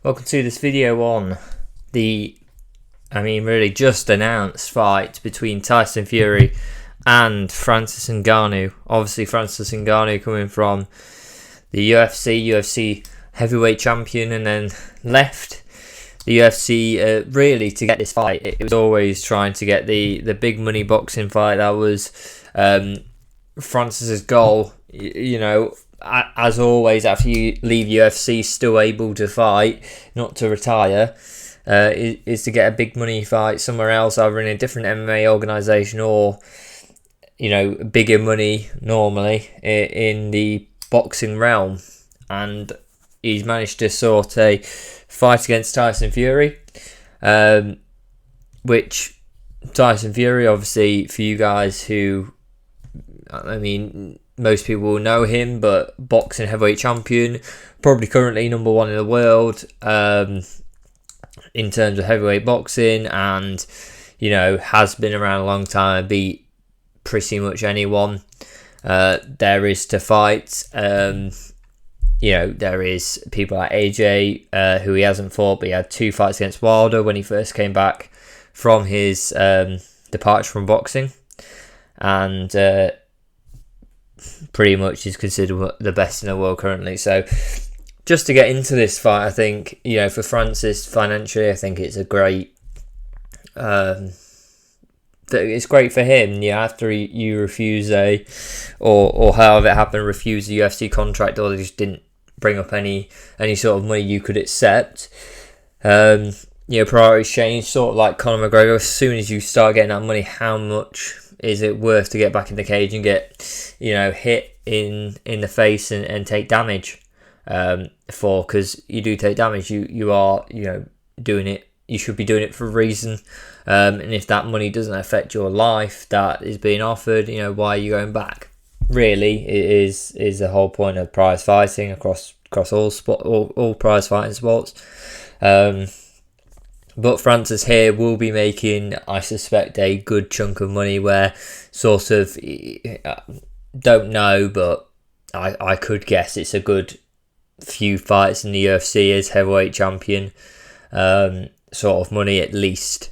Welcome to this video on the, really just announced fight between Tyson Fury and Francis Ngannou. Obviously, Francis Ngannou coming from the UFC heavyweight champion, and then left the UFC really to get this fight. It was always trying to get the big money boxing fight. That was Francis's goal. As always, after you leave UFC, still able to fight, not to retire, is to get a big money fight somewhere else, either in a different MMA organisation or, bigger money normally in the boxing realm. And he's managed to sort a fight against Tyson Fury, which Tyson Fury, obviously, for you guys who, most people will know him, but boxing heavyweight champion, probably currently number one in the world in terms of heavyweight boxing, and has been around a long time, beat pretty much anyone there is to fight. There is people like AJ who he hasn't fought, but he had 2 fights against Wilder when he first came back from his departure from boxing, and pretty much is considered the best in the world currently. So just to get into this fight, I think, for Francis financially, I think it's a great, it's great for him. After you refuse or however it happened, refuse the UFC contract, or they just didn't bring up any sort of money you could accept. Priorities change, sort of like Conor McGregor. As soon as you start getting that money, how much is it worth to get back in the cage and get, hit in the face and take damage because you do take damage. You are, doing it. You should be doing it for a reason. And if that money doesn't affect your life that is being offered, why are you going back? Really, it is the whole point of prize fighting across all prize fighting sports. But Francis here will be making, I suspect, a good chunk of money where sort of, don't know, but I could guess it's a good few fights in the UFC as heavyweight champion, sort of money at least,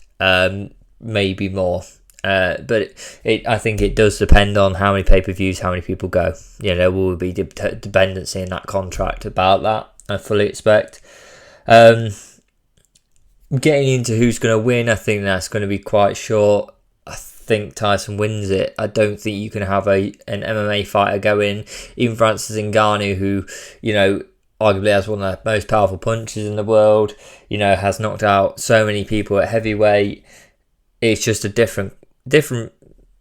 maybe more. But I think it does depend on how many pay-per-views, how many people go. There will be dependency in that contract about that, I fully expect. Getting into who's going to win, I think that's going to be quite short. I think Tyson wins it. I don't think you can have an MMA fighter go in, even Francis Ngannou, who, arguably has one of the most powerful punches in the world, has knocked out so many people at heavyweight. It's just a different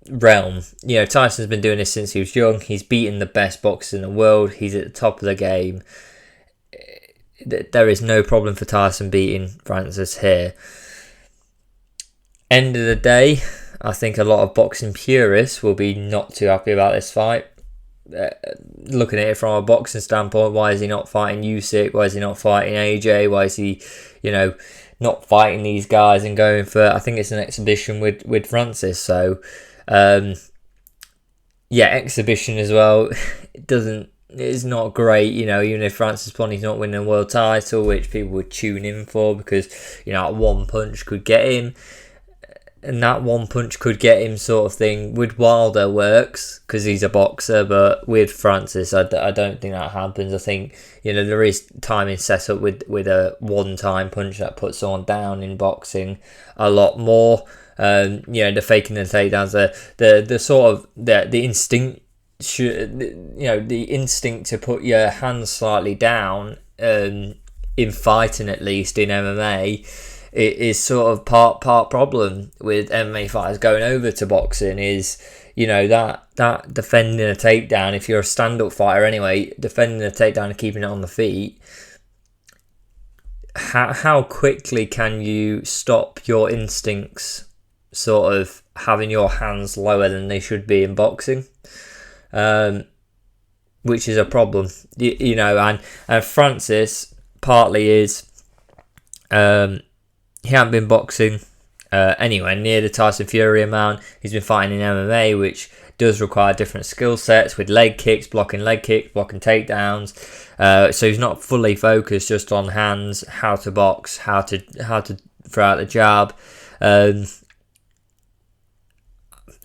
realm. Tyson's been doing this since he was young. He's beaten the best boxers in the world. He's at the top of the game. There is no problem for Tyson beating Francis here. End of the day, I think a lot of boxing purists will be not too happy about this fight. Looking at it from a boxing standpoint, why is he not fighting Usyk? Why is he not fighting AJ? Why is he, not fighting these guys and going for? I think it's an exhibition with Francis. So, exhibition as well. It's not great, even if Francis Ponty's not winning a world title, which people would tune in for because, one punch could get him. And that one punch could get him sort of thing. With Wilder works because he's a boxer, but with Francis, I don't think that happens. I think, there is timing set up with a one-time punch that puts someone down in boxing a lot more. The faking the takedowns, the sort of, the instinct, the instinct to put your hands slightly down in fighting, at least in MMA, it is sort of part problem with MMA fighters going over to boxing. Is that defending a takedown, if you're a stand-up fighter anyway, defending a takedown and keeping it on the feet, how quickly can you stop your instincts sort of having your hands lower than they should be in boxing? Which is a problem, and Francis partly is he hasn't been boxing anywhere near the Tyson Fury amount. He's been fighting in MMA, which does require different skill sets with leg kicks, blocking takedowns. So he's not fully focused just on hands, how to box, how to throw out the jab.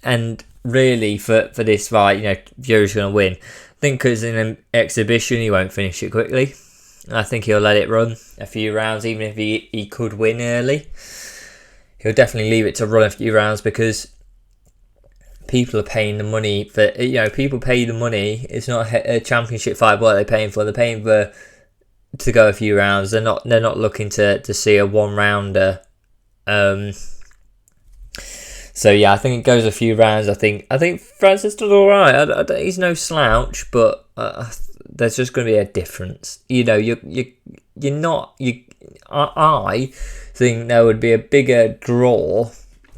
And really, for this fight, Fury's going to win. I think because in an exhibition, he won't finish it quickly. I think he'll let it run a few rounds, even if he could win early. He'll definitely leave it to run a few rounds because people are paying the money for, people pay the money. It's not a championship fight. What are they paying for? They're paying for to go a few rounds. They're not looking to see a one rounder. So yeah, I think it goes a few rounds. I think Francis does all right. He's no slouch, but there's just going to be a difference. I think there would be a bigger draw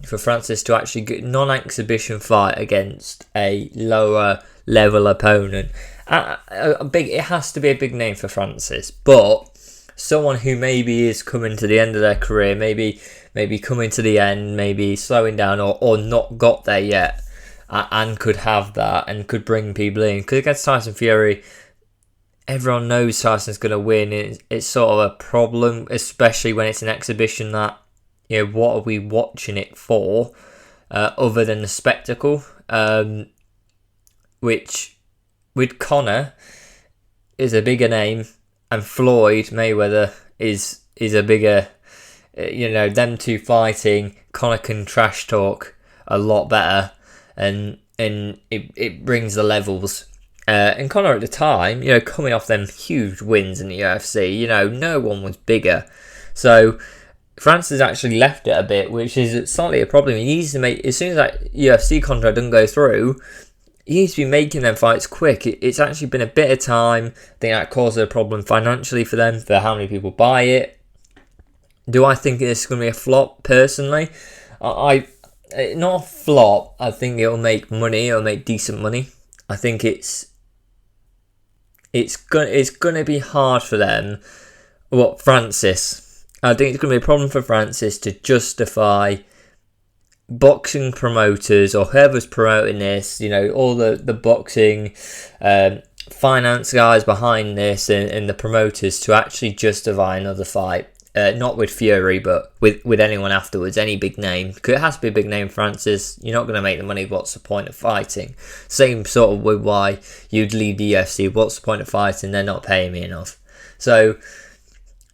for Francis to actually get non-exhibition fight against a lower level opponent. It has to be a big name for Francis, but someone who maybe is coming to the end of their career, maybe coming to the end, maybe slowing down or not got there yet, and could have that and could bring people in. Because against Tyson Fury, everyone knows Tyson's going to win. It's sort of a problem, especially when it's an exhibition that, what are we watching it for, other than the spectacle? Which, with Conor, is a bigger name, and Floyd Mayweather is a bigger, them two fighting, Conor can trash talk a lot better, and it brings the levels. And Conor at the time, coming off them huge wins in the UFC, no one was bigger. So Francis actually left it a bit, which is slightly a problem. He needs to make, as soon as that UFC contract doesn't go through, he needs to be making them fights quick. It's actually been a bit of time. I think that caused a problem financially for them, for how many people buy it. Do I think it's going to be a flop, personally? Not a flop. I think it'll make money. It'll make decent money. I think it's going to be hard for them. Francis. I think it's going to be a problem for Francis to justify boxing promoters or whoever's promoting this, all the boxing finance guys behind this and the promoters to actually justify another fight. Not with Fury, but with anyone afterwards, any big name. Because it has to be a big name, Francis. You're not going to make the money. What's the point of fighting? Same sort of with why you'd leave the UFC. What's the point of fighting? They're not paying me enough. So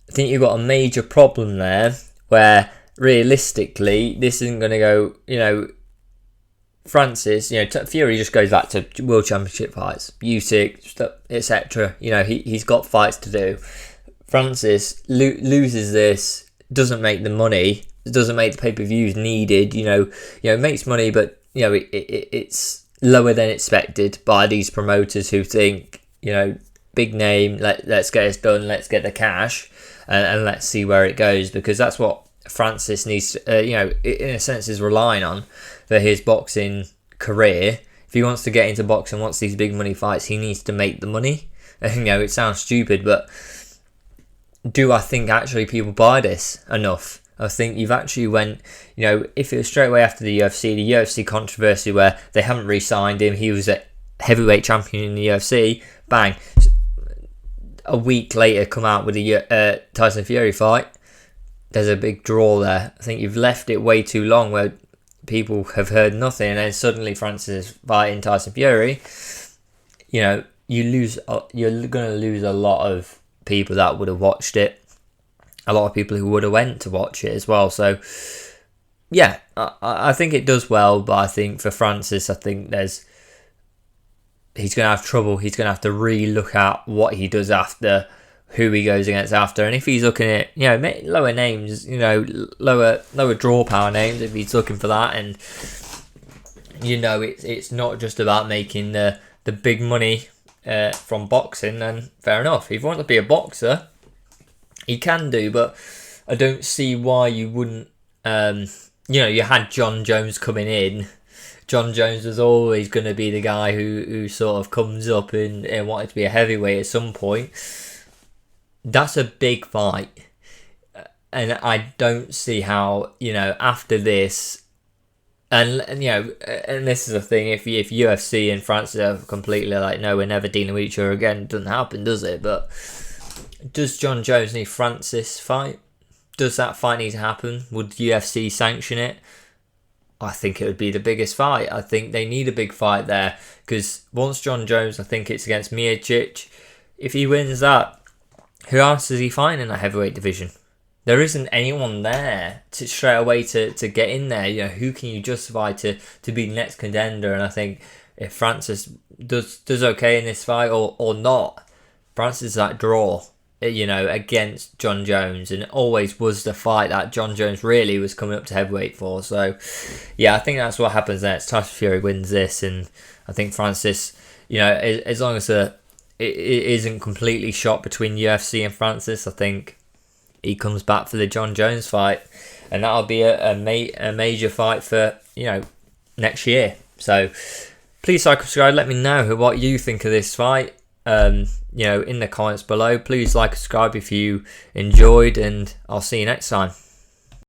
I think you've got a major problem there where realistically this isn't going to go, Francis, Fury just goes back to World Championship fights, Usyk, etc. He's got fights to do. Francis loses this, doesn't make the money, doesn't make the pay-per-views needed, it makes money, but, it's lower than expected by these promoters who think, big name, let's get this done, let's get the cash, and let's see where it goes, because that's what Francis needs to, in a sense, is relying on for his boxing career. If he wants to get into boxing, wants these big money fights, he needs to make the money. It sounds stupid, but do I think actually people buy this enough? I think you've actually went, if it was straight away after the UFC controversy where they haven't re-signed him, he was a heavyweight champion in the UFC, bang, a week later come out with a Tyson Fury fight, there's a big draw there. I think you've left it way too long where people have heard nothing, and then suddenly Francis is fighting Tyson Fury. You're going to lose a lot of people that would have watched it, a lot of people who would have went to watch it as well. So yeah, I think it does well, but I think for Francis, I think he's going to have trouble. He's going to have to re-look at what he does after, who he goes against after, and if he's looking at lower names, lower draw power names, if he's looking for that, and it's not just about making the big money from boxing, then fair enough. If you want to be a boxer, you can do, but I don't see why you wouldn't. You had Jon Jones coming in. Jon Jones was always going to be the guy who sort of comes up and wanted to be a heavyweight at some point. That's a big fight. and I don't see how, after this, and this is the thing, if UFC and Francis are completely like, no, we're never dealing with each other again, it doesn't happen, does it? But does Jon Jones need Francis fight? Does that fight need to happen? Would UFC sanction it? I think it would be the biggest fight. I think they need a big fight there, because once Jon Jones, I think it's against Miocic. If he wins that, who else is he fighting in that heavyweight division? There isn't anyone there to straight away to get in there. Who can you justify to be the next contender? And I think if Francis does okay in this fight or not, Francis is that draw, against Jon Jones, and it always was the fight that Jon Jones really was coming up to heavyweight for. So, yeah, I think that's what happens next. Tyson Fury wins this, and I think Francis, as long as it isn't completely shot between UFC and Francis, I think he comes back for the Jon Jones fight, and that'll be a major fight for next year. So please like, subscribe, let me know what you think of this fight in the comments below. Please like, subscribe if you enjoyed, and I'll see you next time.